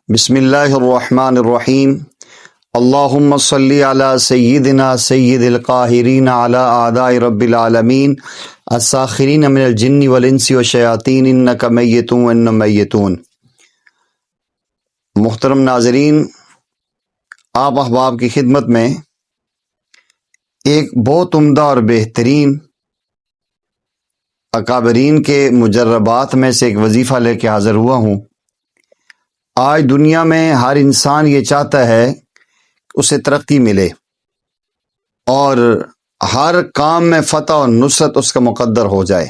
بسم اللہ الرحمن الرحیم اللہم صلی علی سیدنا سید القاہرین علی اعداء رب العالمین الساخرین من الجن والانس والشیاطین انک میت وانہم میتون۔ محترم ناظرین، آپ احباب کی خدمت میں ایک بہت عمدہ اور بہترین اکابرین کے مجربات میں سے ایک وظیفہ لے کے حاضر ہوا ہوں۔ آج دنیا میں ہر انسان یہ چاہتا ہے کہ اسے ترقی ملے اور ہر کام میں فتح اور نصرت اس کا مقدر ہو جائے،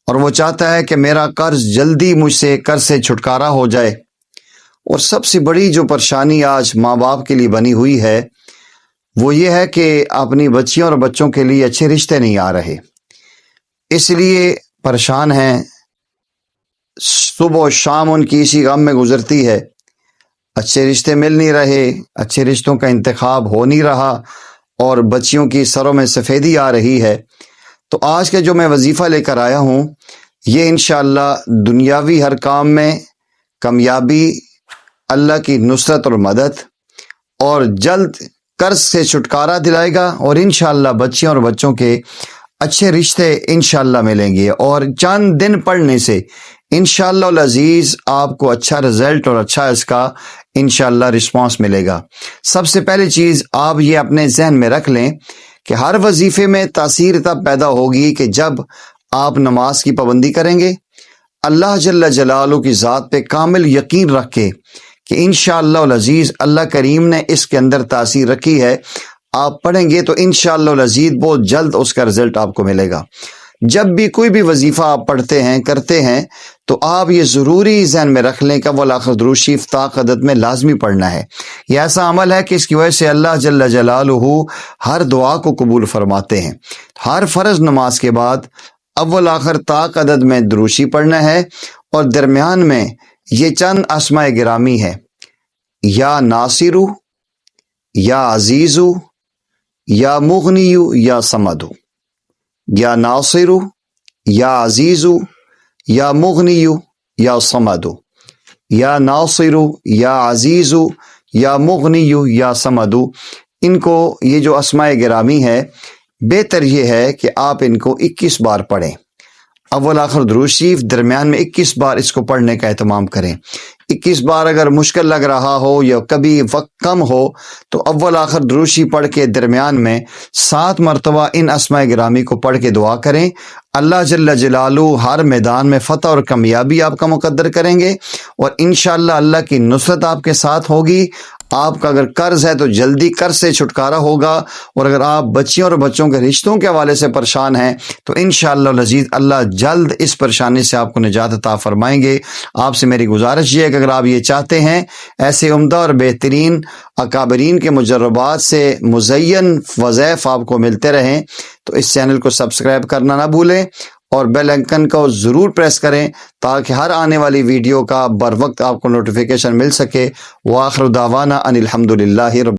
اور وہ چاہتا ہے کہ میرا قرض جلدی مجھ سے قرض سے چھٹکارا ہو جائے۔ اور سب سے بڑی جو پریشانی آج ماں باپ کے لیے بنی ہوئی ہے وہ یہ ہے کہ اپنی بچیوں اور بچوں کے لیے اچھے رشتے نہیں آ رہے، اس لیے پریشان ہیں۔ صبح و شام ان کی اسی غم میں گزرتی ہے، اچھے رشتے مل نہیں رہے، اچھے رشتوں کا انتخاب ہو نہیں رہا، اور بچیوں کی سروں میں سفیدی آ رہی ہے۔ تو آج کا جو میں وظیفہ لے کر آیا ہوں یہ انشاءاللہ دنیاوی ہر کام میں کامیابی، اللہ کی نصرت اور مدد، اور جلد قرض سے چھٹکارا دلائے گا، اور انشاءاللہ بچیوں اور بچوں کے اچھے رشتے انشاءاللہ ملیں گے، اور چند دن پڑھنے سے انشاءاللہ العزیز آپ کو اچھا رزلٹ اور اچھا اس کا انشاءاللہ رسپانس ملے گا۔ سب سے پہلی چیز آپ یہ اپنے ذہن میں رکھ لیں کہ ہر وظیفے میں تاثیر تب پیدا ہوگی کہ جب آپ نماز کی پابندی کریں گے، اللہ جل جلالہ کی ذات پہ کامل یقین رکھ کے کہ انشاءاللہ العزیز اللہ کریم نے اس کے اندر تاثیر رکھی ہے، آپ پڑھیں گے تو انشاءاللہ العزیز بہت جلد اس کا رزلٹ آپ کو ملے گا۔ جب بھی کوئی بھی وظیفہ آپ پڑھتے ہیں کرتے ہیں تو آپ یہ ضروری ذہن میں رکھ لیں کہ اول آخر درود شریف طاق عدد میں لازمی پڑھنا ہے۔ یہ ایسا عمل ہے کہ اس کی وجہ سے اللہ جل جلالہ ہر دعا کو قبول فرماتے ہیں۔ ہر فرض نماز کے بعد اول آخر طاق عدد میں درود شریف پڑھنا ہے، اور درمیان میں یہ چند اسماء گرامی ہے: یا ناصرو، یا عزیزو، یا مغنیو، یا سمدو۔ یا ناصرو، یا عزیزو، یا مغنیو، یا سمدو۔ یا ناصرو، یا عزیزو، یا مغنیو، یا سمدو۔ ان کو یہ جو اسماء گرامی ہے بہتر یہ ہے کہ آپ ان کو 21 بار پڑھیں۔ اول آخر درود شریف درمیان میں 21 بار اس کو پڑھنے کا اہتمام کریں۔ 21 بار اگر مشکل لگ رہا ہو یا کبھی وقت کم ہو تو اول آخر درود شریف پڑھ کے درمیان میں 7 مرتبہ ان اسماء گرامی کو پڑھ کے دعا کریں۔ اللہ جل جلالہ ہر میدان میں فتح اور کامیابی آپ کا مقدر کریں گے، اور انشاءاللہ اللہ کی نصرت آپ کے ساتھ ہوگی۔ آپ کا اگر قرض ہے تو جلدی قرض سے چھٹکارا ہوگا، اور اگر آپ بچیوں اور بچوں کے رشتوں کے حوالے سے پریشان ہیں تو انشاءاللہ العزیز اللہ جلد اس پریشانی سے آپ کو نجات عطا فرمائیں گے۔ آپ سے میری گزارش یہ ہے کہ اگر آپ یہ چاہتے ہیں ایسے عمدہ اور بہترین اکابرین کے مجربات سے مزین وظائف آپ کو ملتے رہیں تو اس چینل کو سبسکرائب کرنا نہ بھولیں، اور بیل آئیکن کو ضرور پریس کریں تاکہ ہر آنے والی ویڈیو کا بر وقت آپ کو نوٹیفیکیشن مل سکے۔ وآخر دعوانا ان الحمدللہ رب